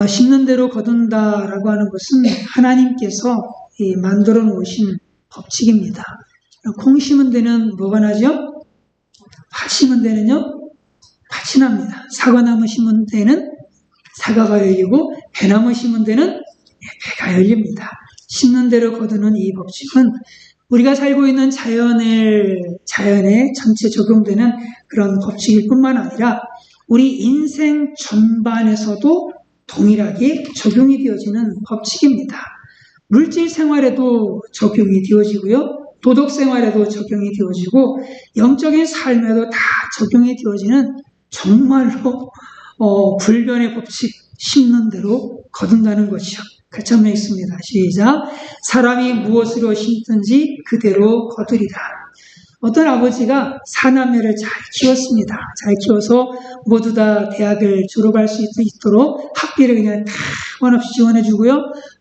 심는 대로 거둔다라고 하는 것은 하나님께서 만들어 놓으신 법칙입니다. 콩 심은 데는 뭐가 나죠? 팥 심은 데는요? 팥이 납니다. 사과나무 심은 데는 사과가 열리고 배나무 심은 데는 배가 열립니다. 심는 대로 거두는 이 법칙은 우리가 살고 있는 자연에 전체 적용되는 그런 법칙일 뿐만 아니라 우리 인생 전반에서도 동일하게 적용이 되어지는 법칙입니다. 물질 생활에도 적용이 되어지고요. 도덕 생활에도 적용이 되어지고 영적인 삶에도 다 적용이 되어지는 정말로 불변의 법칙, 심는 대로 거둔다는 것이요. 같이 한번 읽습니다. 시작. 사람이 무엇으로 심든지 그대로 거두리라. 어떤 아버지가 4남매를 잘 키웠습니다. 잘 키워서 모두 다 대학을 졸업할 수 있도록 학비를 그냥 다 한없이 지원해주고요.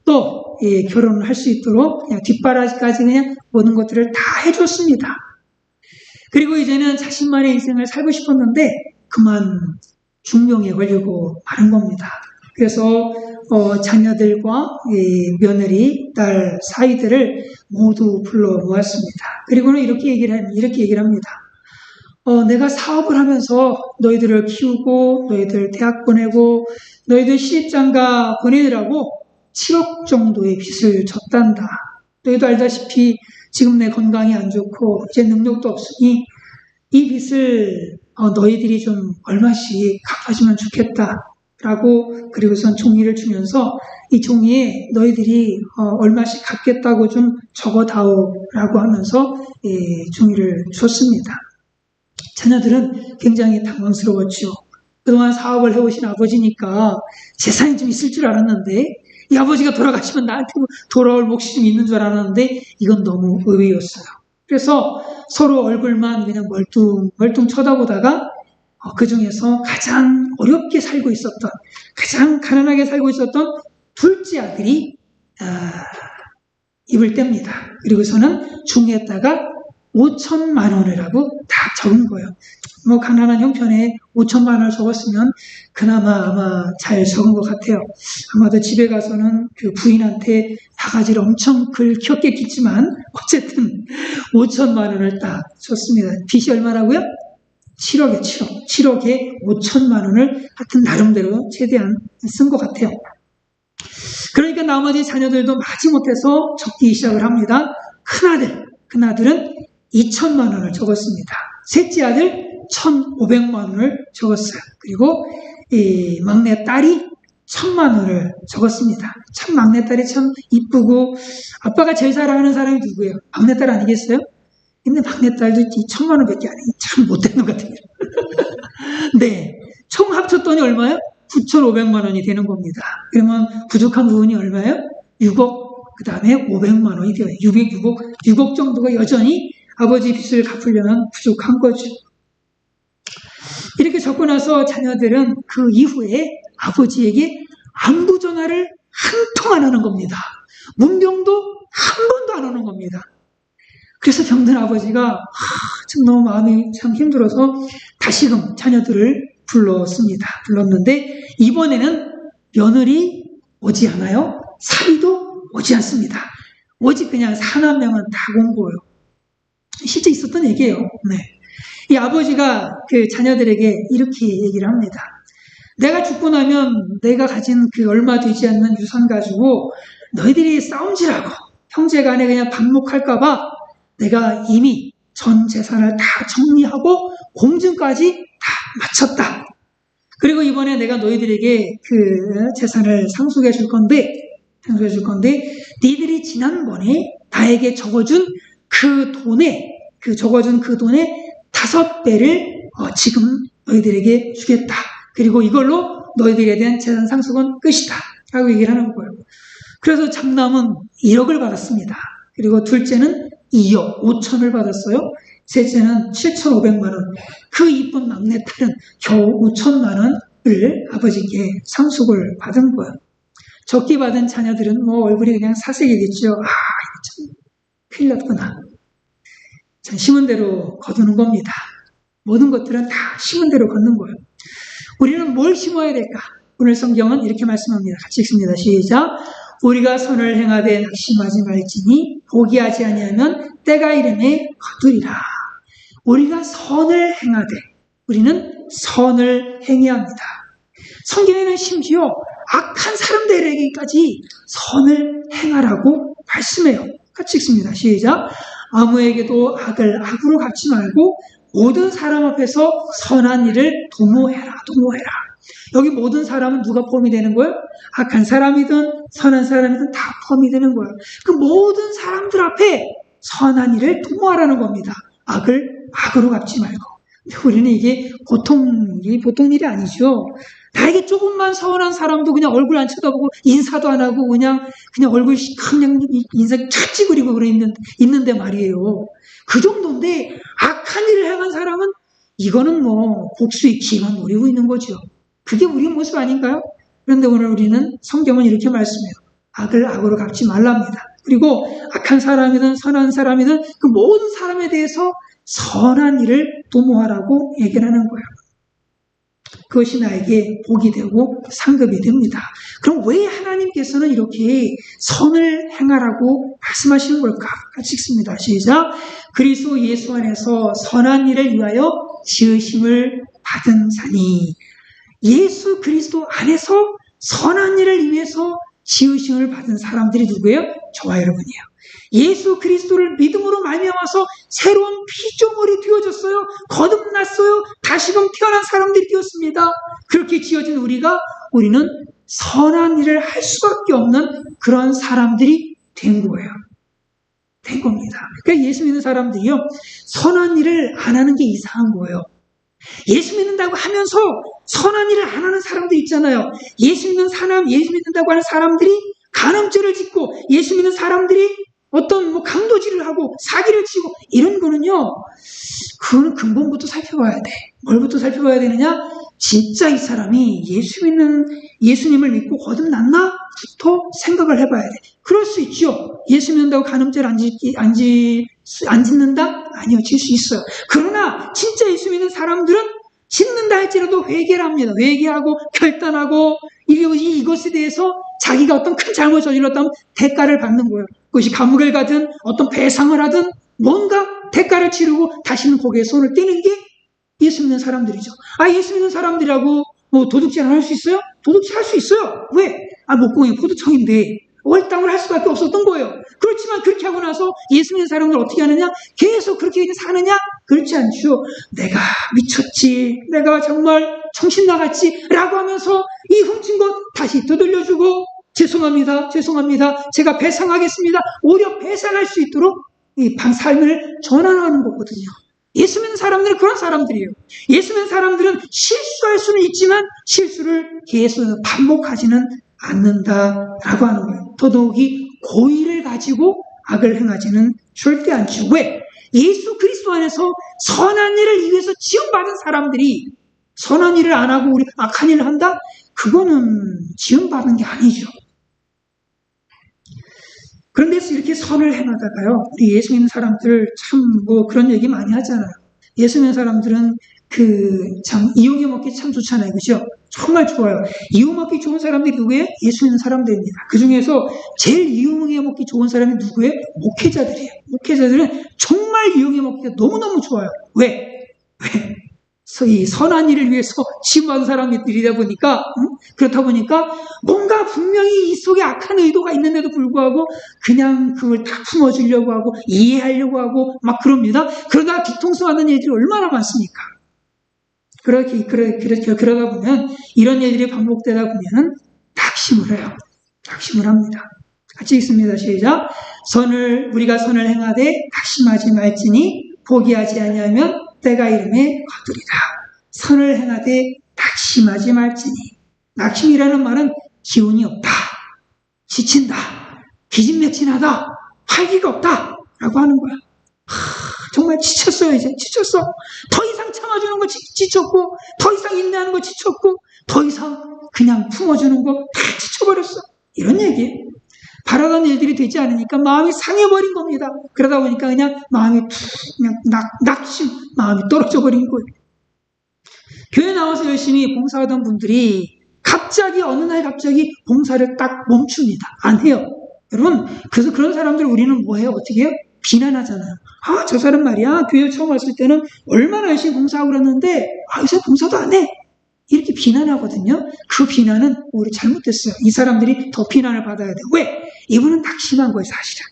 또 결혼을 할 수 있도록 그냥 뒷바라지까지 그냥 모든 것들을 다 해줬습니다. 그리고 이제는 자신만의 인생을 살고 싶었는데 그만 중병에 걸리고 마는 겁니다. 그래서 자녀들과 며느리, 딸 사이들을 모두 불러 모았습니다. 그리고는 이렇게 얘기를 합니다. 내가 사업을 하면서 너희들을 키우고 너희들 대학 보내고 너희들 시집장가 보내느라고 7억 정도의 빚을 졌단다. 너희도 알다시피 지금 내 건강이 안 좋고 이제 능력도 없으니 이 빚을 너희들이 좀 얼마씩 갚아주면 좋겠다. 라고 그리고선 종이를 주면서 이 종이에 너희들이 얼마씩 갚겠다고 좀 적어다오 라고 하면서 종이를 줬습니다. 자녀들은 굉장히 당황스러웠죠. 그동안 사업을 해오신 아버지니까 재산이 좀 있을 줄 알았는데 이 아버지가 돌아가시면 나한테 돌아올 몫이 좀 있는 줄 알았는데 이건 너무 의외였어요. 그래서 서로 얼굴만 그냥 멀뚱 쳐다보다가 그 중에서 가장 어렵게 살고 있었던, 가장 가난하게 살고 있었던 둘째 아들이 입을 뗍니다. 그리고서는 종이에다가 5천만 원을 하고 다 적은 거예요. 가난한 형편에 5천만 원을 적었으면 그나마 아마 잘 적은 것 같아요. 아마도 집에 가서는 그 부인한테 바가지를 엄청 켰겠지만 어쨌든 5천만 원을 딱 줬습니다. 빚이 얼마라고요? 7억에 5천만 원을 하여튼 나름대로 최대한 쓴 것 같아요. 그러니까 나머지 자녀들도 마지못해서 적기 시작을 합니다. 큰아들은 2천만 원을 적었습니다. 셋째 아들 1,500만 원을 적었어요. 그리고 이 막내딸이 1,000만 원을 적었습니다. 참 막내딸이 참 이쁘고 아빠가 제일 사랑하는 사람이 누구예요? 막내딸 아니겠어요? 근데 막내딸도 2천만 원밖에 안 해. 참 못된 것 같아요. 네. 총 합쳤더니 얼마요? 9,500만 원이 되는 겁니다. 그러면 부족한 부분이 얼마예요? 6억, 그 다음에 500만 원이 되어요. 6억 정도가 여전히 아버지 빚을 갚으려면 부족한 거죠. 이렇게 적고 나서 자녀들은 그 이후에 아버지에게 안부 전화를 한 통 안 하는 겁니다. 문병도 한 번도 안 오는 겁니다. 그래서 병든 아버지가 참 너무 마음이 참 힘들어서 다시금 자녀들을 불렀는데 이번에는 며느리 오지 않아요. 사위도 오지 않습니다. 오직 그냥 4남매만 다 온 거예요. 실제 있었던 얘기예요. 네. 이 아버지가 그 자녀들에게 이렇게 얘기를 합니다. 내가 죽고 나면 내가 가진 그 얼마 되지 않는 유산 가지고 너희들이 싸움질하고 형제간에 그냥 반목할까봐 내가 이미 전 재산을 다 정리하고 공증까지 다 마쳤다. 그리고 이번에 내가 너희들에게 그 재산을 상속해 줄 건데 니들이 지난번에 나에게 적어준 그 돈의 5배를 지금 너희들에게 주겠다. 그리고 이걸로 너희들에 대한 재산 상속은 끝이다. 라고 얘기를 하는 거예요. 그래서 장남은 1억을 받았습니다. 그리고 둘째는 2억 5천을 받았어요. 셋째는 7,500만 원. 그 이쁜 막내딸은 겨우 5천만 원을 아버지께 상속을 받은 거예요. 적게 받은 자녀들은 얼굴이 그냥 사색이겠죠. 참 큰일 났구나. 참 심은 대로 거두는 겁니다. 모든 것들은 다 심은 대로 걷는 거예요. 우리는 뭘 심어야 될까? 오늘 성경은 이렇게 말씀합니다. 같이 읽습니다. 시작. 우리가 선을 행하되 낙심하지 말지니 포기하지 아니하면 때가 이르매 거두리라. 우리가 선을 행하되, 우리는 선을 행해야 합니다. 성경에는 심지어 악한 사람들에게까지 선을 행하라고 말씀해요. 같이 읽습니다. 시작. 아무에게도 악을 악으로 갚지 말고 모든 사람 앞에서 선한 일을 도모해라. 여기 모든 사람은 누가 포함이 되는 거예요? 악한 사람이든 선한 사람이든 다 포함이 되는 거예요. 그 모든 사람들 앞에 선한 일을 도모하라는 겁니다. 악을 악으로 갚지 말고. 우리는 이게 보통 일이 아니죠. 나에게 조금만 서운한 사람도 그냥 얼굴 안 쳐다보고 인사도 안 하고 그냥 얼굴 그냥 인사 착 찌그리고 있는데 말이에요. 그 정도인데 악한 일을 행한 사람은 이거는 뭐 복수의 기만 노리고 있는 거죠. 그게 우리의 모습 아닌가요? 그런데 오늘 우리는 성경은 이렇게 말씀해요. 악을 악으로 갚지 말랍니다. 그리고 악한 사람이든 선한 사람이든 그 모든 사람에 대해서 선한 일을 도모하라고 얘기를 하는 거예요. 그것이 나에게 복이 되고 상급이 됩니다. 그럼 왜 하나님께서는 이렇게 선을 행하라고 말씀하시는 걸까? 같이 읽습니다. 시작. 그리스도 예수 안에서 선한 일을 위하여 지으심을 받은 자니. 예수 그리스도 안에서 선한 일을 위해서 지으심을 받은 사람들이 누구예요? 저와 여러분이에요. 예수 그리스도를 믿음으로 말미암아서 새로운 피조물이 되어졌어요. 거듭났어요. 다시금 태어난 사람들이 되었습니다. 그렇게 지어진 우리는 선한 일을 할 수밖에 없는 그런 사람들이 된 거예요. 된 겁니다. 그러니까 예수 믿는 사람들이요, 선한 일을 안 하는 게 이상한 거예요. 예수 믿는다고 하면서 선한 일을 안 하는 사람들 있잖아요. 예수 믿는다고 하는 사람들이 간음죄를 짓고, 예수 믿는 사람들이 어떤 강도질을 하고 사기를 치고 이런 거는요, 그거는 근본부터 살펴봐야 돼. 뭘부터 살펴봐야 되느냐? 진짜 이 사람이 예수님을 믿고 거듭났나? 부터 생각을 해봐야 돼. 그럴 수 있죠. 예수 믿는다고 간음죄를 안 짓는다? 아니요, 질 수 있어요. 그러나 진짜 예수 믿는 사람들은 짓는다 할지라도 회개를 합니다. 회개하고 결단하고 이것에 대해서 자기가 어떤 큰 잘못을 저질렀다면 대가를 받는 거예요. 그것이 감옥을 가든 어떤 배상을 하든 뭔가 대가를 치르고 다시는 거기에 손을 떼는 게 예수 믿는 사람들이죠. 예수 믿는 사람들이라고 도둑질을 할 수 있어요? 도둑질 할 수 있어요. 왜? 목공이 포도청인데 월당을 할 수밖에 없었던 거예요. 그렇지만 그렇게 하고 나서 예수 믿는 사람들 어떻게 하느냐? 계속 그렇게 사느냐? 그렇지 않죠. 내가 미쳤지, 내가 정말 정신 나갔지 라고 하면서 이 훔친 것 다시 되돌려주고, 죄송합니다, 제가 배상하겠습니다, 오히려 배상할 수 있도록 이 삶을 전환하는 거거든요. 예수 믿는 사람들은 그런 사람들이에요. 예수 믿는 사람들은 실수할 수는 있지만 실수를 계속 반복하지는 않는다라고 하는 거예요. 더더욱이 고의를 가지고 악을 행하지는 절대 않죠. 왜? 예수 그리스도 안에서 선한 일을 위해서 지음받은 사람들이 선한 일을 안 하고 우리 악한 일을 한다? 그거는 지음받은 게 아니죠. 그런데 이렇게 선을 행하다가요, 우리 예수 믿는 사람들 참 그런 얘기 많이 하잖아요. 예수 믿는 사람들은 참 이용해 먹기 참 좋잖아요. 그죠? 정말 좋아요. 이용 먹기 좋은 사람들이 누구예요? 예수 믿는 사람들입니다. 그 중에서 제일 이용해 먹기 좋은 사람이 누구예요? 목회자들이에요. 목회자들은 정말 이용해 먹기가 너무너무 좋아요. 왜? 이 선한 일을 위해서 지음받은 사람들이다 보니까, 그렇다 보니까 뭔가 분명히 이 속에 악한 의도가 있는데도 불구하고 그냥 그걸 다 품어주려고 하고 이해하려고 하고 막 그럽니다. 그러다 뒤통수 하는 일들이 얼마나 많습니까? 그러다 보면 이런 일들이 반복되다 보면은 낙심을 해요. 낙심을 합니다. 같이 읽습니다. 시작. 우리가 선을 행하되 낙심하지 말지니 포기하지 아니하면 때가 이르매 거두리라. 선을 행하되 낙심하지 말지니. 낙심이라는 말은 기운이 없다, 지친다, 기진맥진하다, 활기가 없다 라고 하는 거야. 정말 지쳤어요. 이제 지쳤어. 더 이상 참아주는 거 지쳤고, 더 이상 인내하는 거 지쳤고, 더 이상 그냥 품어주는 거 다 지쳐버렸어. 이런 얘기예요. 바라던 일들이 되지 않으니까 마음이 상해버린 겁니다. 그러다 보니까 그냥 마음이 낙심, 마음이 떨어져 버린 거예요. 교회 나와서 열심히 봉사하던 분들이 갑자기 어느 날 갑자기 봉사를 딱 멈춥니다. 안 해요. 여러분, 그래서 그런 사람들 우리는 뭐 해요? 어떻게 해요? 비난하잖아요. 아, 저 사람 말이야. 교회 처음 왔을 때는 얼마나 열심히 봉사하고 그랬는데, 아, 요새 봉사도 안 해. 이렇게 비난하거든요. 그 비난은 오히려 잘못됐어요. 이 사람들이 더 비난을 받아야 돼요. 왜? 이분은 낙심한 거예요, 사실은.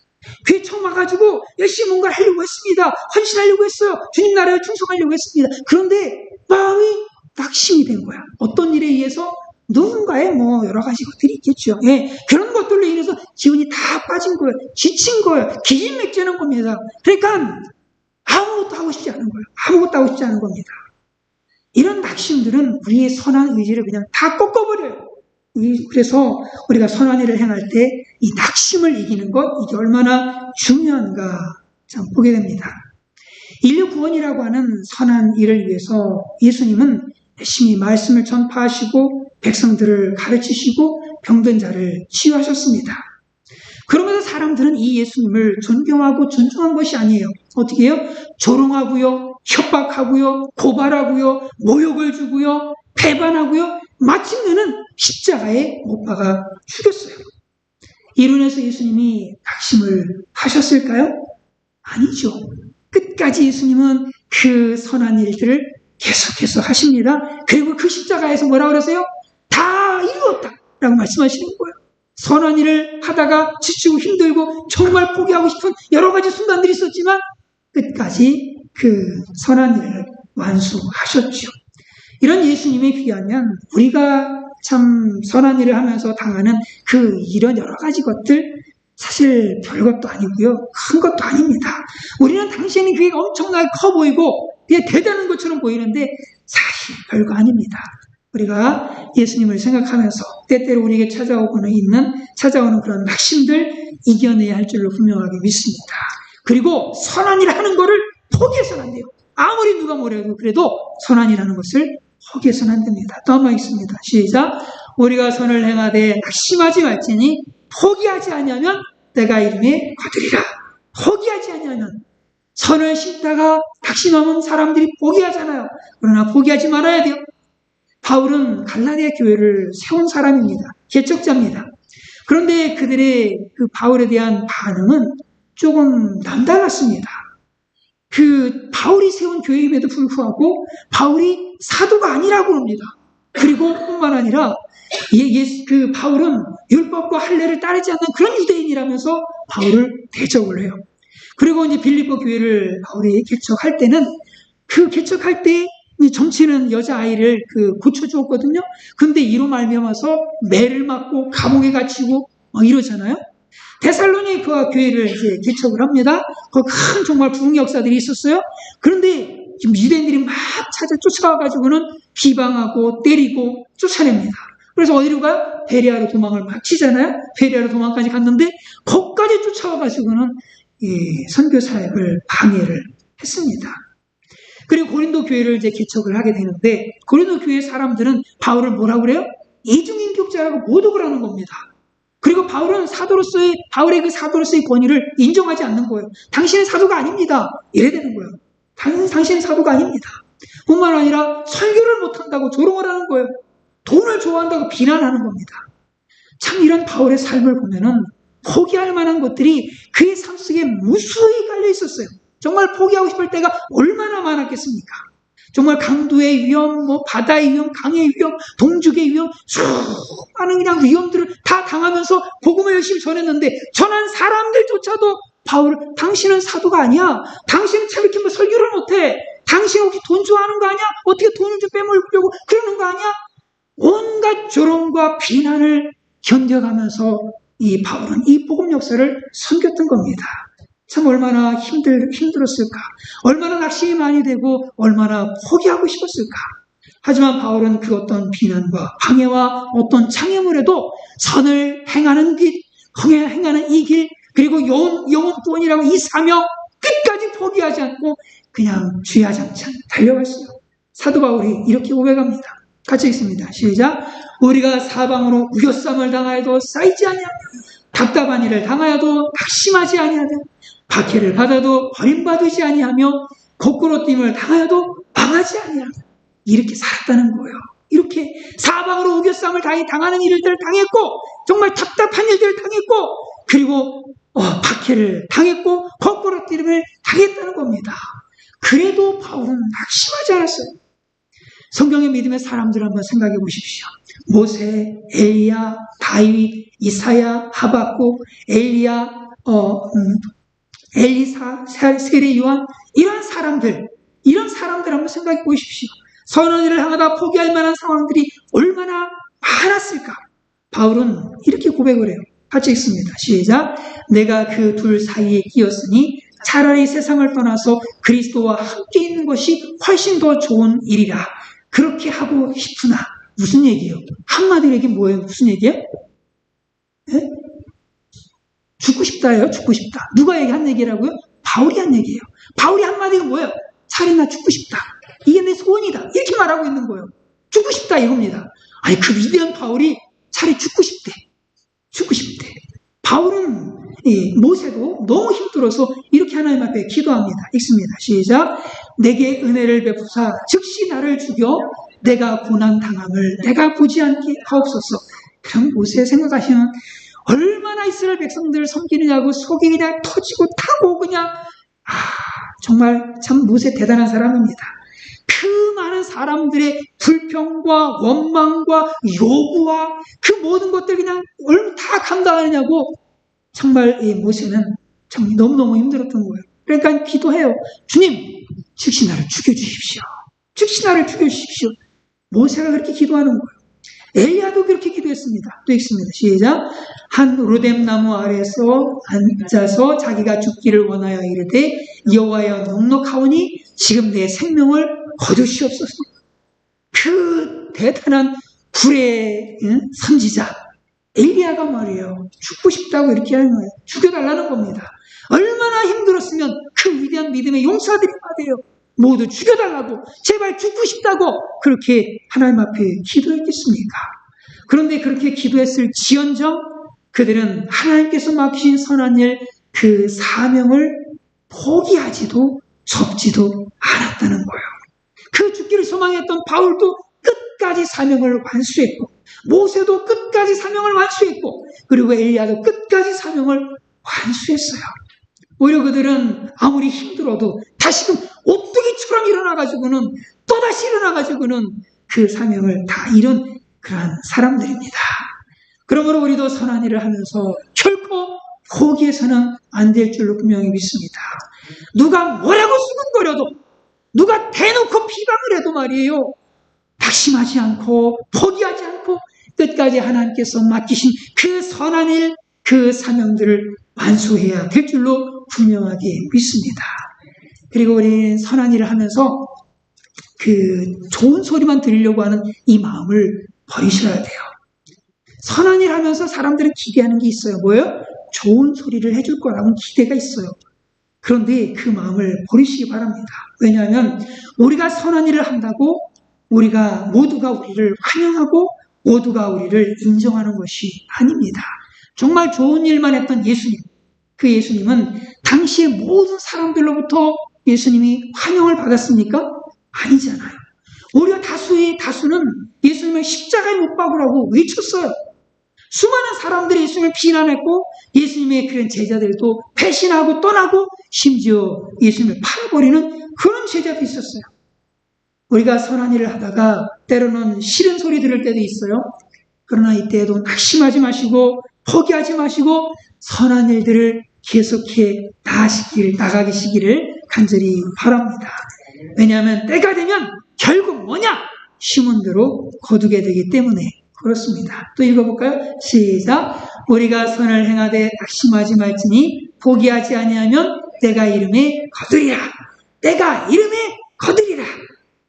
교회 처음 와가지고 열심히 뭔가를 하려고 했습니다. 헌신하려고 했어요. 주님 나라에 충성하려고 했습니다. 그런데 마음이 낙심이 된 거야. 어떤 일에 의해서 누군가의 뭐 여러 가지 것들이 있겠죠. 예, 그런 것들로 인해서 기운이 다 빠진 거예요. 지친 거예요. 기진맥진한 겁니다. 그러니까 아무것도 하고 싶지 않은 거예요. 아무것도 하고 싶지 않은 겁니다. 이런 낙심들은 우리의 선한 의지를 그냥 다 꺾어버려요. 그래서 우리가 선한 일을 행할 때 이 낙심을 이기는 것, 이게 얼마나 중요한가 참 보게 됩니다. 인류 구원이라고 하는 선한 일을 위해서 예수님은 열심히 말씀을 전파하시고 백성들을 가르치시고 병든 자를 치유하셨습니다. 그러면서 사람들은 이 예수님을 존경하고 존중한 것이 아니에요. 어떻게 해요? 조롱하고요, 협박하고요, 고발하고요, 모욕을 주고요, 배반하고요, 마침내는 십자가에 못 박아 죽였어요. 이로 인해서 예수님이 낙심을 하셨을까요? 아니죠. 끝까지 예수님은 그 선한 일들을 계속해서 하십니다. 그리고 그 십자가에서 뭐라고 그러세요? 다 이루었다 라고 말씀하시는 거예요. 선한 일을 하다가 지치고 힘들고 정말 포기하고 싶은 여러 가지 순간들이 있었지만 끝까지 그 선한 일을 완수하셨죠. 이런 예수님에 비하면 우리가 참 선한 일을 하면서 당하는 그 이런 여러 가지 것들 사실 별것도 아니고요. 큰 것도 아닙니다. 우리는 당신의 교회가 엄청나게 커 보이고 대단한 것처럼 보이는데 사실 별거 아닙니다. 우리가 예수님을 생각하면서 때때로 우리에게 찾아오는 그런 낙심들 이겨내야 할 줄로 분명하게 믿습니다. 그리고 선한 일을 하는 것을 포기해서는 안 돼요. 아무리 누가 뭐래도 그래도 선한 일하는 것을 포기해서는 안 됩니다. 또 한 번 있습니다. 시작. 우리가 선을 행하되 낙심하지 말지니 포기하지 아니하면 내가 이름에 거두리라. 포기하지 아니하면 선을 심다가 낙심하면 사람들이 포기하잖아요. 그러나 포기하지 말아야 돼요. 바울은 갈라디아 교회를 세운 사람입니다. 개척자입니다. 그런데 그들의 그 바울에 대한 반응은 조금 남달랐습니다. 그 바울이 세운 교회임에도 불구하고 바울이 사도가 아니라고 합니다. 그리고 뿐만 아니라 그 바울은 율법과 할례를 따르지 않는 그런 유대인이라면서 바울을 대적을 해요. 그리고 이제 빌립보 교회를 바울이 개척할 때는 그 개척할 때 정치는 여자아이를 고쳐주었거든요. 근데 이로 말미암아서 매를 맞고 감옥에 갇히고 이러잖아요. 데살로니가 교회를 이제 개척을 합니다. 거기 큰 정말 부흥 역사들이 있었어요. 그런데 지금 유대인들이 막 쫓아와가지고는 비방하고 때리고 쫓아냅니다. 그래서 어디로 가요? 베레아로 도망을 막 치잖아요. 베레아로 도망까지 갔는데 거기까지 쫓아와가지고는 선교 사역을 방해를 했습니다. 그리고 고린도 교회를 이제 개척을 하게 되는데 고린도 교회 사람들은 바울을 뭐라고 그래요? 이중인격자라고 모독을 하는 겁니다. 그리고 바울의 그 사도로서의 권위를 인정하지 않는 거예요. 당신은 사도가 아닙니다. 이래야 되는 거예요. 당신은 사도가 아닙니다. 뿐만 아니라 설교를 못한다고 조롱을 하는 거예요. 돈을 좋아한다고 비난하는 겁니다. 참 이런 바울의 삶을 보면은 포기할 만한 것들이 그의 삶 속에 무수히 깔려 있었어요. 정말 포기하고 싶을 때가 얼마나 많았겠습니까? 정말 강도의 위험, 바다의 위험, 강의 위험, 동죽의 위험, 수많은 그냥 위험들을 다 당하면서 복음을 열심히 전했는데 전한 사람들조차도 바울, 당신은 사도가 아니야. 당신은 참 이렇게 설교를 못해. 당신 혹시 돈 좋아하는 거 아니야? 어떻게 돈을 좀 빼먹으려고 그러는 거 아니야? 온갖 조롱과 비난을 견뎌가면서 이 바울은 이 복음 역사를 섬겼던 겁니다. 참 얼마나 힘들었을까? 얼마나 낙심이 많이 되고 얼마나 포기하고 싶었을까? 하지만 바울은 그 어떤 비난과 방해와 어떤 장애물에도 선을 행하는 이 길, 그리고 영혼 구원이라고 이 사명 끝까지 포기하지 않고 그냥 주야장창 달려갔어요. 사도 바울이 이렇게 고백합니다. 같이 읽습니다. 시작. 우리가 사방으로 우겨쌈을 당하여도 쌓이지 아니하며 답답한 일을 당하여도 낙심하지 아니하며 박해를 받아도 버림받지 아니하며 거꾸로 뛸을 당하여도 망하지 아니하며 이렇게 살았다는 거예요. 이렇게 사방으로 우겨쌈을 당하는 일들을 당했고 정말 답답한 일들을 당했고 그리고 박해를 당했고 거꾸로 뛰림을 당했다는 겁니다. 그래도 바울은 낙심하지 않았어요. 성경의 믿음의 사람들을 한번 생각해 보십시오. 모세, 엘리야, 다윗, 이사야, 하박국, 엘리야, 엘리사, 세례 요한 이런 사람들 한번 생각해 보십시오. 선한 일을 향하다 포기할 만한 상황들이 얼마나 많았을까? 바울은 이렇게 고백을 해요. 같이 읽습니다. 시작. 내가 그 둘 사이에 끼었으니 차라리 세상을 떠나서 그리스도와 함께 있는 것이 훨씬 더 좋은 일이라. 그렇게 하고 싶으나 무슨 얘기예요? 한마디로 얘기 뭐예요? 무슨 얘기예요? 네? 죽고 싶다예요. 죽고 싶다. 누가 한 얘기라고요? 바울이 한 얘기예요. 바울이 한마디가 뭐예요? 차라리 나 죽고 싶다. 이게 내 소원이다. 이렇게 말하고 있는 거예요. 죽고 싶다 이겁니다. 아니 그 위대한 바울이 차라리 죽고 싶대. 죽고 싶대. 바울은 모세도 너무 힘들어서 이렇게 하나님 앞에 기도합니다. 읽습니다. 시작. 내게 은혜를 베푸사 즉시 나를 죽여 내가 고난당함을 내가 보지 않게 하옵소서. 그럼 모세 생각하시면 얼마나 이스라엘 백성들을 섬기느냐고 속이 그냥 터지고 타고 그냥 정말 참 모세 대단한 사람입니다. 그 많은 사람들의 불평과 원망과 요구와 그 모든 것들 그냥 얼마나 다 감당하느냐고 정말 이 모세는 정말 너무너무 힘들었던 거예요. 그러니까 기도해요. 주님, 즉시 나를 죽여주십시오. 즉시 나를 죽여주십시오. 모세가 그렇게 기도하는 거예요. 엘리야도 그렇게 기도했습니다. 또 읽습니다. 시작. 한 로뎀나무 아래에서 앉아서 자기가 죽기를 원하여 이르되 여호와여 넉넉하오니 지금 내 생명을 거두시옵소서. 그 대단한 불의 선지자 엘리야가 말이에요. 죽고 싶다고 이렇게 하는 거예요. 죽여달라는 겁니다. 얼마나 힘들었으면 그 위대한 믿음의 용사들이 말이에요. 모두 죽여달라고 제발 죽고 싶다고 그렇게 하나님 앞에 기도했겠습니까? 그런데 그렇게 기도했을 지언정 그들은 하나님께서 맡기신 선한 일 그 사명을 포기하지도 접지도 않았다는 거예요. 그 죽기를 소망했던 바울도 끝까지 사명을 완수했고 모세도 끝까지 사명을 완수했고 그리고 엘리야도 끝까지 사명을 완수했어요. 오히려 그들은 아무리 힘들어도 다시금 오뚜기처럼 일어나가지고는 또다시 일어나가지고는 그 사명을 다 이룬 그러한 사람들입니다. 그러므로 우리도 선한 일을 하면서 결코 포기해서는 안 될 줄로 분명히 믿습니다. 누가 뭐라고 수근거려도 누가 대놓고 비방을 해도 말이에요. 낙심하지 않고 포기하지 않고 끝까지 하나님께서 맡기신 그 선한 일, 그 사명들을 완수해야 될 줄로 분명하게 믿습니다. 그리고 우리는 선한 일을 하면서 그 좋은 소리만 들으려고 하는 이 마음을 버리셔야 돼요. 선한 일 하면서 사람들은 기대하는 게 있어요. 뭐예요? 좋은 소리를 해줄 거라는 기대가 있어요. 그런데 그 마음을 버리시기 바랍니다. 왜냐하면 우리가 선한 일을 한다고 우리가 모두가 우리를 환영하고 모두가 우리를 인정하는 것이 아닙니다. 정말 좋은 일만 했던 예수님, 그 예수님은 당시의 모든 사람들로부터 예수님이 환영을 받았습니까? 아니잖아요. 오히려 다수는 예수님을 십자가에 못 박으라고 외쳤어요. 수많은 사람들이 예수님을 비난했고 예수님의 그런 제자들도 배신하고 떠나고 심지어 예수님을 팔아버리는 그런 제자도 있었어요. 우리가 선한 일을 하다가 때로는 싫은 소리 들을 때도 있어요. 그러나 이때에도 낙심하지 마시고 포기하지 마시고 선한 일들을 계속해 나가시기를 간절히 바랍니다. 왜냐하면 때가 되면 결국 뭐냐? 심은 대로 거두게 되기 때문에 그렇습니다. 또 읽어볼까요? 시작. 우리가 선을 행하되 낙심하지 말지니 포기하지 아니하면 때가 이름에 거두리라. 때가 이름에 거두리라.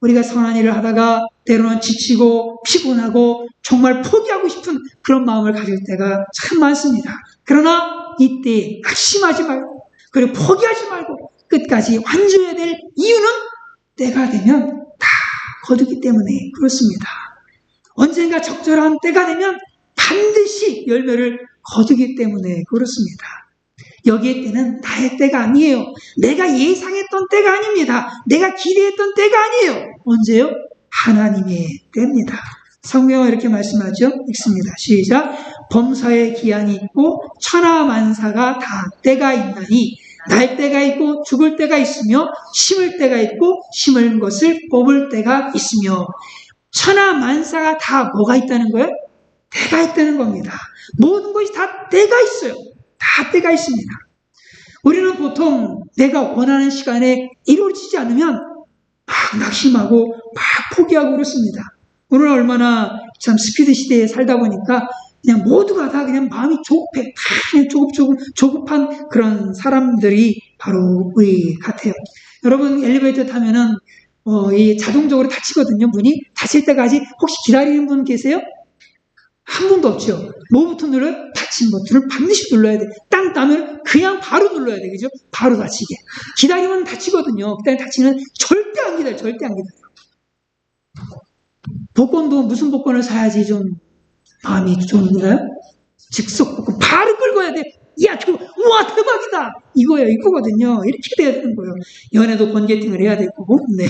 우리가 선한 일을 하다가 때로는 지치고 피곤하고 정말 포기하고 싶은 그런 마음을 가질 때가 참 많습니다. 그러나 이때 낙심하지 말고 그리고 포기하지 말고 끝까지 완주해야 될 이유는 때가 되면 다 거두기 때문에 그렇습니다. 언젠가 적절한 때가 되면 반드시 열매를 거두기 때문에 그렇습니다. 여기에 때는 나의 때가 아니에요. 내가 예상했던 때가 아닙니다. 내가 기대했던 때가 아니에요. 언제요? 하나님의 때입니다. 성경은 이렇게 말씀하죠. 읽습니다. 시작. 범사에 기한이 있고 천하만사가 다 때가 있나니 날 때가 있고 죽을 때가 있으며 심을 때가 있고 심은 것을 뽑을 때가 있으며 천하만사가 다 뭐가 있다는 거예요? 때가 있다는 겁니다. 모든 것이 다 때가 있어요. 다 때가 있습니다. 우리는 보통 내가 원하는 시간에 이루어지지 않으면 막 낙심하고 막 포기하고 그렇습니다. 오늘 얼마나 참 스피드 시대에 살다 보니까 그냥 모두가 다 그냥 마음이 조급해. 다 그냥 조급한 그런 사람들이 바로 우리 같아요. 여러분 엘리베이터 타면은 이 자동적으로 닫히거든요. 문이 닫힐 때까지 혹시 기다리는 분 계세요? 한 분도 없죠. 뭐부터 눌러요? 닫힌 버튼을 반드시 눌러야 돼. 땅 따면 그냥 바로 눌러야 돼. 그죠? 바로 닫히게. 기다리면 닫히거든요. 기다리면 닫히면 절대 안 기다려요. 절대 안 기다려요. 복권도 무슨 복권을 사야지 좀 마음이 좋은가요? 즉석 복권. 바로 긁어야 돼. 야, 우와, 대박이다! 이거거든요. 이렇게 돼야 되는 거예요. 연애도 번개팅을 해야 되고, 네.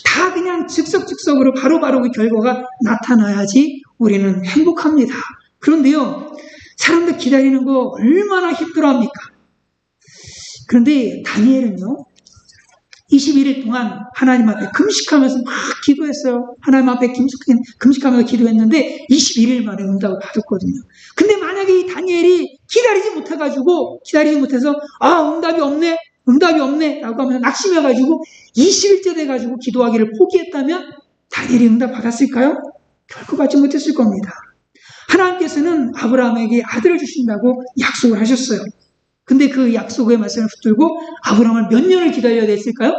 다 그냥 즉석으로 바로바로 그 결과가 나타나야지 우리는 행복합니다. 그런데요, 사람들 기다리는 거 얼마나 힘들어 합니까? 그런데 다니엘은요, 21일 동안 하나님 앞에 금식하면서 막 기도했어요. 하나님 앞에 금식하면서 기도했는데 21일 만에 응답을 받았거든요. 근데 만약에 이 다니엘이 기다리지 못해서 응답이 없네 라고 하면서 낙심해가지고 20일째 돼가지고 기도하기를 포기했다면 다니엘이 응답 받았을까요? 결코 받지 못했을 겁니다. 하나님께서는 아브라함에게 아들을 주신다고 약속을 하셨어요. 근데 그 약속의 말씀을 붙들고 아브라함을 몇 년을 기다려야 됐을까요?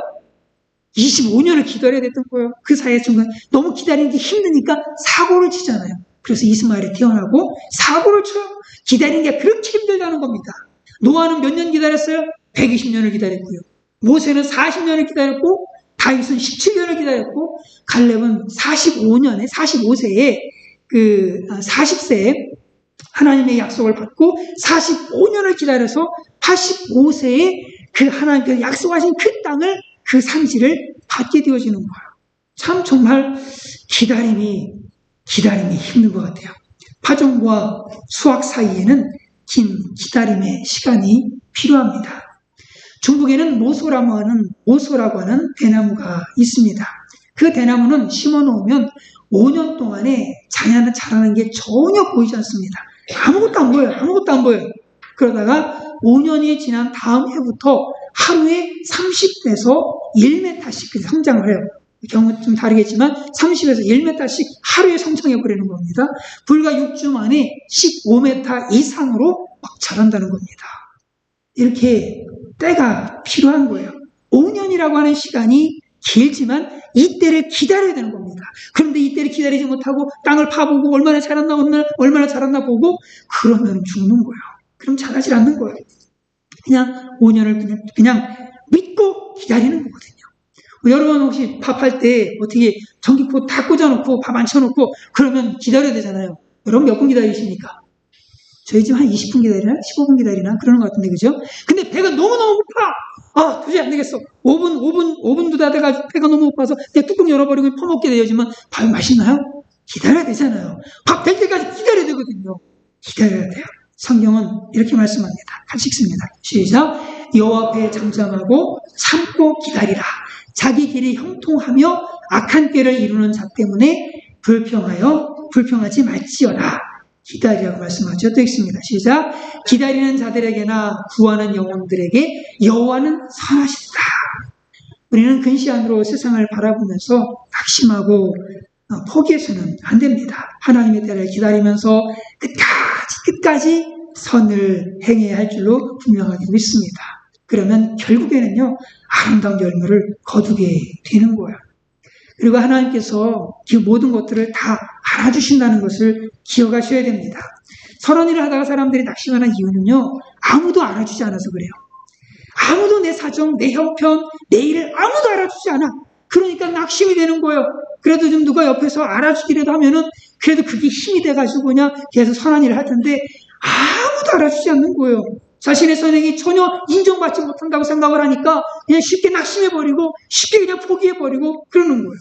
25년을 기다려야 됐던 거예요. 그 사이에 중간 너무 기다리는 게 힘드니까 사고를 치잖아요. 그래서 이스마엘이 태어나고 사고를 쳐요. 기다리는 게 그렇게 힘들다는 겁니다. 노아는 몇 년 기다렸어요? 120년을 기다렸고요. 모세는 40년을 기다렸고 다윗은 17년을 기다렸고 갈렙은 45세에 40세에 하나님의 약속을 받고 45년을 기다려서 85세에 그 하나님께서 약속하신 그 땅을 그 산지를 받게 되어지는 거예요. 참 정말 기다림이 힘든 것 같아요. 파종과 수확 사이에는 긴 기다림의 시간이 필요합니다. 중국에는 모소라고 하는 대나무가 있습니다. 그 대나무는 심어놓으면 5년 동안에 자라는 게 전혀 보이지 않습니다. 아무것도 안 보여요. 그러다가 5년이 지난 다음 해부터 하루에 30에서 1m씩 성장을 해요. 경우는 좀 다르겠지만 30에서 1m씩 하루에 성장해버리는 겁니다. 불과 6주 만에 15m 이상으로 막 자란다는 겁니다. 이렇게 때가 필요한 거예요. 5년이라고 하는 시간이 길지만 이 때를 기다려야 되는 겁니다. 그런데 이 때를 기다리지 못하고 땅을 파보고 얼마나 자랐나 보고 그러면 죽는 거예요. 그럼 자라질 않는 거예요. 그냥 5년을 그냥 믿고 기다리는 거거든요. 여러분 혹시 밥할 때 어떻게 전기코 다 꽂아놓고 밥 안 쳐놓고 그러면 기다려야 되잖아요. 여러분 몇 분 기다리십니까? 저희 집 한 20분 기다리나? 15분 기다리나? 그러는 것 같은데, 그죠? 근데 배가 너무너무 고파! 도저히 안 되겠어. 5분도 다 돼가지고 배가 너무 고파서 그냥 뚜껑 열어버리고 퍼먹게 되지만 밥이 맛있나요? 기다려야 되잖아요. 밥 될 때까지 기다려야 되거든요. 기다려야 돼요. 성경은 이렇게 말씀합니다. 같이 읽습니다. 시작. 여호와 앞에 잠잠하고 참고 기다리라. 자기 길이 형통하며 악한 꾀를 이루는 자 때문에 불평하지 말지어다. 기다리라고 말씀하죠. 또 읽습니다. 시작. 기다리는 자들에게나 구하는 영혼들에게 여호와는 선하시다. 우리는 근시안으로 세상을 바라보면서 낙심하고 포기해서는 안 됩니다. 하나님의 때를 기다리면서 끝까지 선을 행해야 할 줄로 분명하게 믿습니다. 그러면 결국에는요, 아름다운 열매를 거두게 되는 거예요. 그리고 하나님께서 그 모든 것들을 다 알아주신다는 것을 기억하셔야 됩니다. 선한 일을 하다가 사람들이 낙심하는 이유는요, 아무도 알아주지 않아서 그래요. 아무도 내 사정, 내 형편, 내 일을 아무도 알아주지 않아. 그러니까 낙심이 되는 거예요. 그래도 좀 누가 옆에서 알아주기라도 하면은 그래도 그게 힘이 돼가지고 그냥 계속 선한 일을 할 텐데 아무도 알아주지 않는 거예요. 자신의 선행이 전혀 인정받지 못한다고 생각을 하니까 그냥 쉽게 낙심해버리고 쉽게 그냥 포기해버리고 그러는 거예요.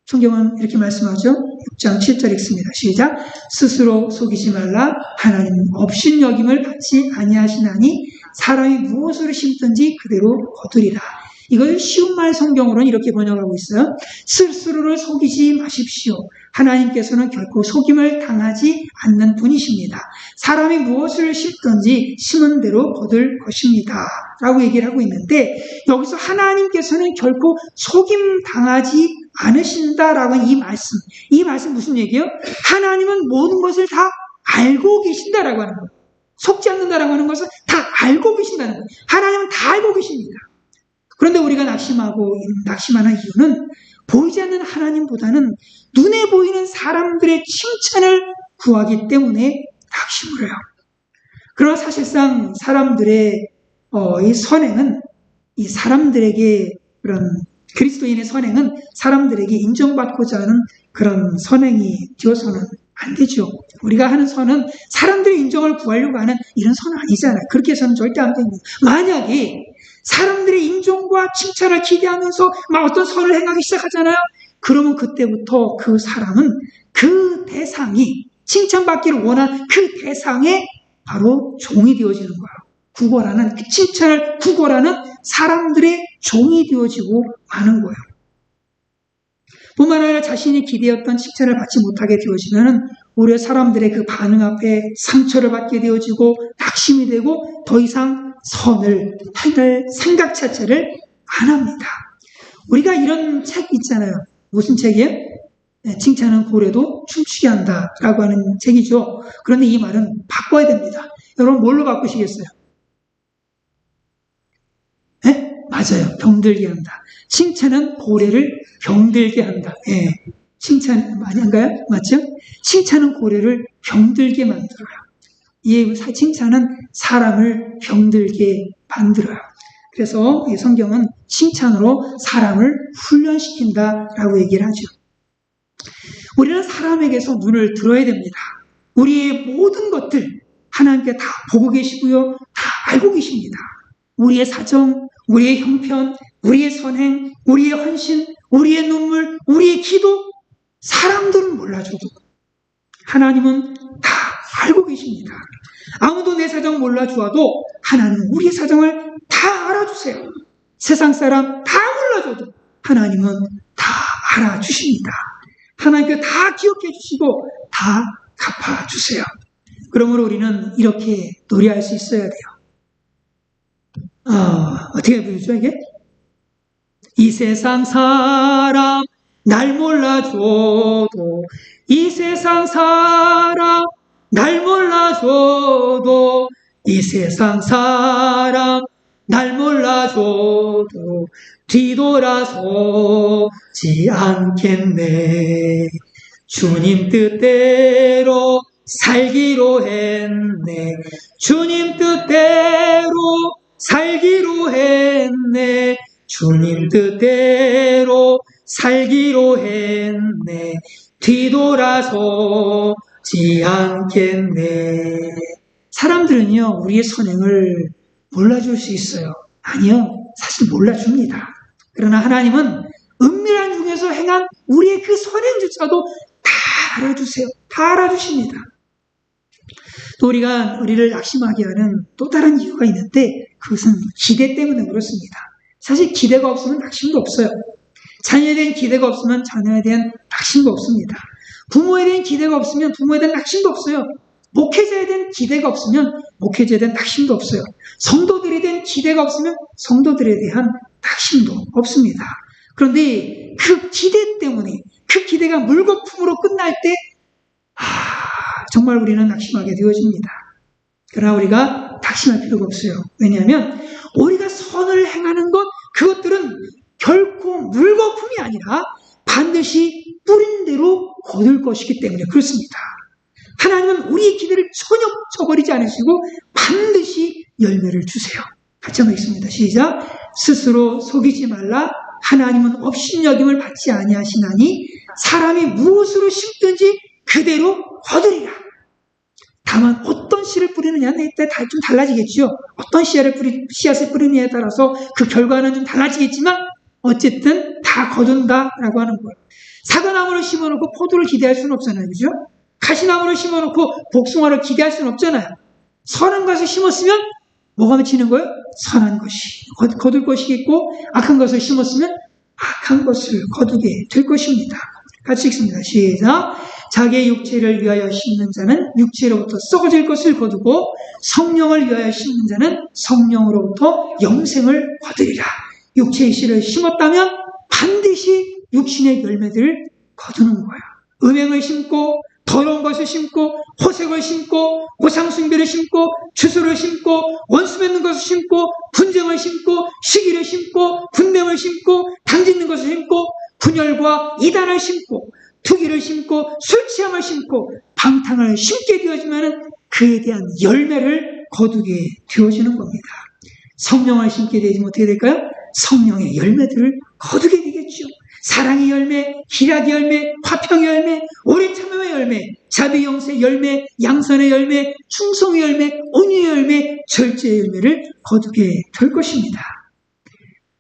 성경은 이렇게 말씀하죠. 6장 7절 읽습니다. 시작. 스스로 속이지 말라. 하나님 업신여김을 받지 아니하시나니 사람이 무엇으로 심든지 그대로 거두리라. 이걸 쉬운 말 성경으로는 이렇게 번역하고 있어요. 스스로를 속이지 마십시오. 하나님께서는 결코 속임을 당하지 않는 분이십니다. 사람이 무엇을 심든지 심은 대로 거둘 것입니다. 라고 얘기를 하고 있는데 여기서 하나님께서는 결코 속임 당하지 않으신다라고 하는 이 말씀 무슨 얘기예요? 하나님은 모든 것을 다 알고 계신다라고 하는 거예요. 속지 않는다라고 하는 것은 다 알고 계신다는 거예요. 하나님은 다 알고 계십니다. 그런데 우리가 낙심하는 이유는 보이지 않는 하나님보다는 눈에 보이는 사람들의 칭찬을 구하기 때문에 낙심을 해요. 그러나 사실상 사람들의 이 선행은 이 사람들에게 그런 그리스도인의 선행은 사람들에게 인정받고자 하는 그런 선행이 되어서는 안 되죠. 우리가 하는 선은 사람들의 인정을 구하려고 하는 이런 선은 아니잖아요. 그렇게 해서는 절대 안 됩니다. 만약에 사람들의 인정과 칭찬을 기대하면서 막 어떤 선을 행하기 시작하잖아요. 그러면 그때부터 그 사람은 그 대상이 칭찬받기를 원한 그 대상의 바로 종이 되어지는 거예요. 그 칭찬을 구걸하는 사람들의 종이 되어지고 마는 거예요. 뿐만 아니라 자신이 기대했던 칭찬을 받지 못하게 되어지면 오히려 사람들의 그 반응 앞에 상처를 받게 되어지고 낙심이 되고 더 이상 선을 행할 생각 자체를 안 합니다. 우리가 이런 책 있잖아요. 무슨 책이에요? 칭찬은 고래도 춤추게 한다라고 하는 책이죠. 그런데 이 말은 바꿔야 됩니다. 여러분 뭘로 바꾸시겠어요? 네? 맞아요. 병들게 한다. 칭찬은 고래를 병들게 한다. 예. 칭찬 아닌가요? 맞죠? 칭찬은 고래를 병들게 만들어요. 이 칭찬은 사람을 병들게 만들어요. 그래서 이 성경은 칭찬으로 사람을 훈련시킨다라고 얘기를 하죠. 우리는 사람에게서 눈을 들어야 됩니다. 우리의 모든 것들 하나님께 다 보고 계시고요. 다 알고 계십니다. 우리의 사정, 우리의 형편, 우리의 선행, 우리의 헌신, 우리의 눈물, 우리의 기도, 사람들은 몰라줘도 하나님은 다 알고 계십니다. 아무도 내 사정 몰라주어도 하나님은 우리의 사정을 다 알아주세요. 세상 사람 다 몰라줘도 하나님은 다 알아주십니다. 하나님께 다 기억해 주시고 다 갚아주세요. 그러므로 우리는 이렇게 노래할 수 있어야 돼요. 어떻게 부르죠 이게? 이 세상 사람 날 몰라줘도 이 세상 사람 날 몰라줘도 이 세상 사람 날 몰라줘도 뒤돌아서지 않겠네. 주님 뜻대로 살기로 했네. 주님 뜻대로 살기로 했네. 주님 뜻대로 살기로 했네. 뒤돌아서지 않겠네. 사람들은요, 우리의 선행을 몰라줄 수 있어요. 아니요, 사실 몰라줍니다. 그러나 하나님은 은밀한 중에서 행한 우리의 그 선행조차도 다 알아주세요. 다 알아주십니다. 또 우리를 낙심하게 하는 또 다른 이유가 있는데 그것은 기대 때문에 그렇습니다. 사실 기대가 없으면 낙심도 없어요. 자녀에 대한 기대가 없으면 자녀에 대한 낙심도 없습니다. 부모에 대한 기대가 없으면 부모에 대한 낙심도 없어요. 목회자에 대한 기대가 없으면 목회자에 대한 낙심도 없어요. 성도들에 대한 기대가 없으면 성도들에 대한 낙심도 없습니다. 그런데 그 기대 때문에 그 기대가 물거품으로 끝날 때 정말 우리는 낙심하게 되어집니다. 그러나 우리가 낙심할 필요가 없어요. 왜냐하면 우리가 선을 행하는 것 그것들은 결코 물거품이 아니라 반드시 뿌린 대로 거둘 것이기 때문에 그렇습니다. 하나님은 우리의 기대를 전혀 저버리지 않으시고 반드시 열매를 주세요. 같이 한번 읽습니다. 시작. 스스로 속이지 말라. 하나님은 업신여김을 받지 아니하시나니 사람이 무엇으로 심든지 그대로 거두리라. 다만 어떤 씨를 뿌리느냐에 따라 좀 달라지겠죠. 어떤 씨앗을 뿌리느냐에 따라서 그 결과는 좀 달라지겠지만 어쨌든 다 거둔다라고 하는 거예요. 사과나무를 심어놓고 포도를 기대할 수는 없잖아요. 그죠? 가시나무를 심어놓고 복숭아를 기대할 수는 없잖아요. 선한 것을 심었으면 뭐가 맺히는 거예요? 선한 것이 거둘 것이겠고, 악한 것을 심었으면 악한 것을 거두게 될 것입니다. 같이 읽습니다. 시작. 자기의 육체를 위하여 심는 자는 육체로부터 썩어질 것을 거두고, 성령을 위하여 심는 자는 성령으로부터 영생을 거두리라. 육체의 씨를 심었다면 반드시 육신의 열매들을 거두는 거예요. 음행을 심고, 더러운 것을 심고, 호색을 심고, 우상숭배를 심고, 주소를 심고, 원수 맺는 것을 심고, 분쟁을 심고, 시기를 심고, 분명을 심고, 당짓는 것을 심고, 분열과 이단을 심고, 투기를 심고, 술 취함을 심고, 방탕을 심게 되어지면 그에 대한 열매를 거두게 되어지는 겁니다. 성령을 심게 되어지면 어떻게 될까요? 성령의 열매들을 거두게 되겠죠. 사랑의 열매, 희락의 열매, 화평의 열매, 오래 참음의 열매, 자비 용서의 열매, 양선의 열매, 충성의 열매, 온유의 열매, 절제의 열매를 거두게 될 것입니다.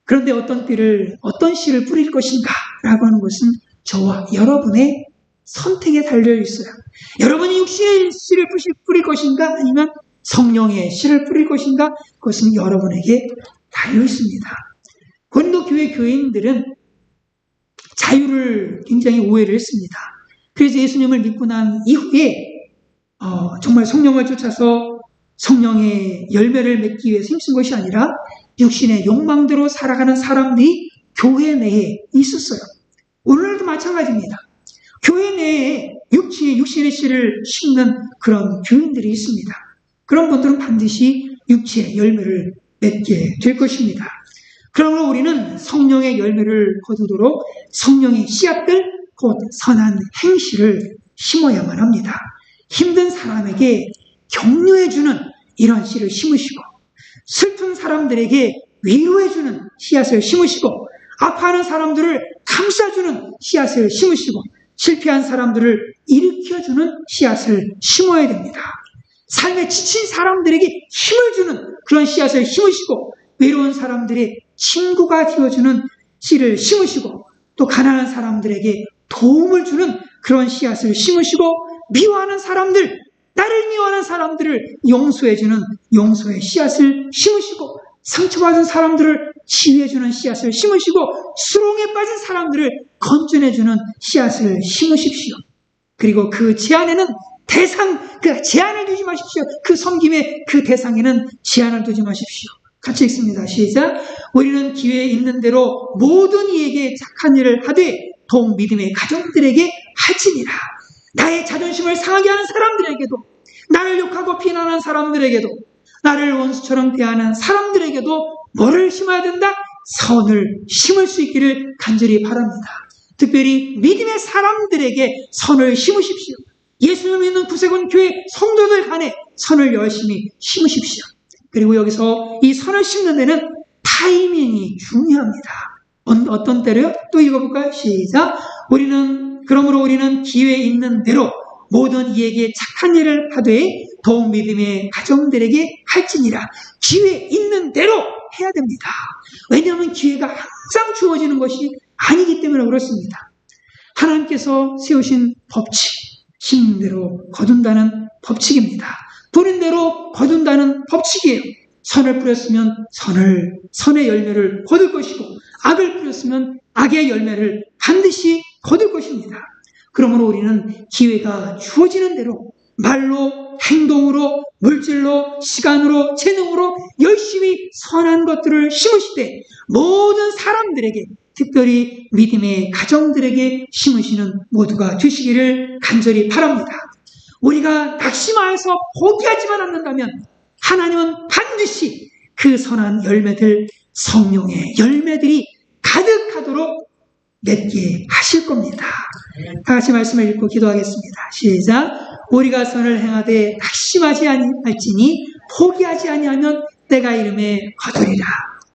그런데 어떤 씨를 뿌릴 것인가 라고 하는 것은 저와 여러분의 선택에 달려 있어요. 여러분이 육신의 씨를 뿌릴 것인가, 아니면 성령의 씨를 뿌릴 것인가, 그것은 여러분에게 달려 있습니다. 고린도 교회 교인들은 자유를 굉장히 오해를 했습니다. 그래서 예수님을 믿고 난 이후에 정말 성령을 쫓아서 성령의 열매를 맺기 위해서 힘쓴 것이 아니라 육신의 욕망대로 살아가는 사람들이 교회 내에 있었어요. 오늘도 마찬가지입니다. 교회 내에 육신의 씨를 심는 그런 교인들이 있습니다. 그런 분들은 반드시 육체의 열매를 맺게 될 것입니다. 그러므로 우리는 성령의 열매를 거두도록 성령의 씨앗들, 곧 선한 행실을 심어야만 합니다. 힘든 사람에게 격려해주는 이런 씨를 심으시고, 슬픈 사람들에게 위로해주는 씨앗을 심으시고, 아파하는 사람들을 감싸주는 씨앗을 심으시고, 실패한 사람들을 일으켜주는 씨앗을 심어야 됩니다. 삶에 지친 사람들에게 힘을 주는 그런 씨앗을 심으시고, 외로운 사람들의 친구가 되어주는 씨를 심으시고, 또 가난한 사람들에게 도움을 주는 그런 씨앗을 심으시고, 미워하는 사람들, 나를 미워하는 사람들을 용서해주는 용서의 씨앗을 심으시고, 상처받은 사람들을 치유해주는 씨앗을 심으시고, 수렁에 빠진 사람들을 건져내주는 씨앗을 심으십시오. 그리고 그 제안에는 그 제한을 두지 마십시오. 그 섬김의 그 대상에는 제한을 두지 마십시오. 같이 읽습니다. 시작. 우리는 기회에 있는 대로 모든 이에게 착한 일을 하되 더욱 믿음의 가정들에게 할지니라. 나의 자존심을 상하게 하는 사람들에게도, 나를 욕하고 비난하는 사람들에게도, 나를 원수처럼 대하는 사람들에게도 뭐를 심어야 된다? 선을 심을 수 있기를 간절히 바랍니다. 특별히 믿음의 사람들에게 선을 심으십시오. 예수를 믿는 구세군 교회 성도들 간에 선을 열심히 심으십시오. 그리고 여기서 이 선을 심는 데는 타이밍이 중요합니다. 어떤 때로요? 또 읽어볼까요? 시작. 그러므로 우리는 기회에 있는 대로 모든 이에게 착한 일을 하되 더욱 믿음의 가정들에게 할지니라. 기회 있는 대로 해야 됩니다. 왜냐하면 기회가 항상 주어지는 것이 아니기 때문에 그렇습니다. 하나님께서 세우신 법칙, 심는 대로 거둔다는 법칙입니다. 뿌린 대로 거둔다는 법칙이에요. 선을 뿌렸으면 선의 열매를 거둘 것이고, 악을 뿌렸으면 악의 열매를 반드시 거둘 것입니다. 그러므로 우리는 기회가 주어지는 대로 말로, 행동으로, 물질로, 시간으로, 재능으로 열심히 선한 것들을 심으시되, 모든 사람들에게, 특별히 믿음의 가정들에게 심으시는 모두가 되시기를 간절히 바랍니다. 우리가 낙심하여서 포기하지만 않는다면 하나님은 반드시 그 선한 열매들, 성령의 열매들이 가득하도록 맺게 하실 겁니다. 다 같이 말씀을 읽고 기도하겠습니다. 시작. 우리가 선을 행하되 낙심하지 아니할지니 포기하지 아니하면 때가 이름에 거두리라.